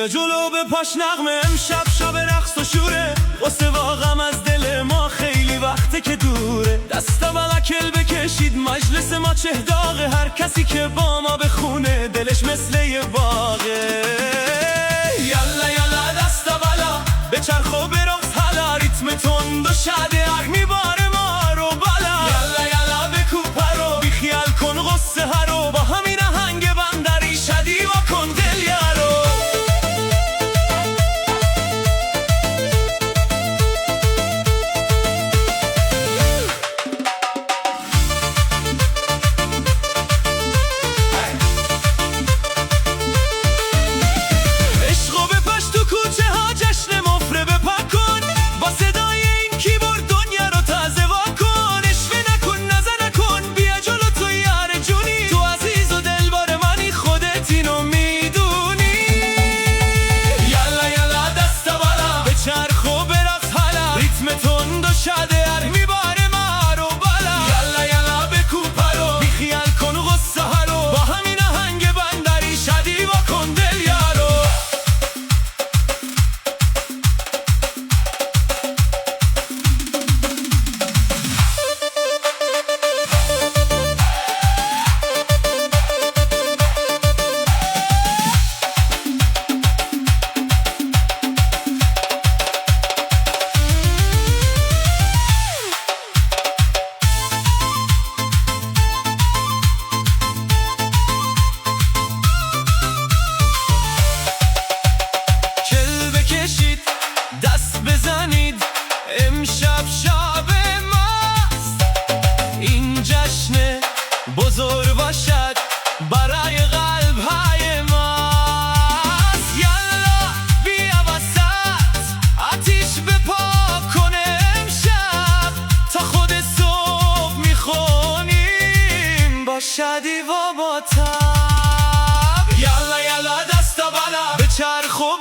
بیا جلو به پاش نغمه، امشب شب رقص و شوره، واسه واقعم از دل ما خیلی وقته که دوره. دستا بلکل بکشید مجلس ما چه داغه، هر کسی که با ما بخونه دلش مثل یه باغه. یلا یلا دستا بالا بچرخ و برقص حالا، ریتم تند و شده ارگ میباره ما رو بالا. یلا یلا بکوب پرو بی خیال کن غصه هرو، با همین آهنگ بندری شدی و کن دل یارو. عشقو بپاش تو کوچه ها جشن مفره بپا کن، با صدای این کیبورد دنیا رو تازه وا کن. اشوه نکن نزه نکن بیا جلو تو یار جونی، تو عزیز و دلبر منی خودت اینو میدونی. یلا یلا دستا بالا بچرخ و برقص حالا، ریتم تند و شده ارگ میباره ما رو بالا. یلا یلا بکوب پرو بی خیال کن غصه هرو، با همین آهنگ بندری شدی و کن دل یارو. کل بکشید دست بزنید امشب شب ماست، این جشن بزرگ باشد برای قلب های ماست. یلا بیا وسط آتیش بپا کنه امشب، تا خود صبح میخونیم با شادی و با تب. یلا یلا دستا بالا بچرخ و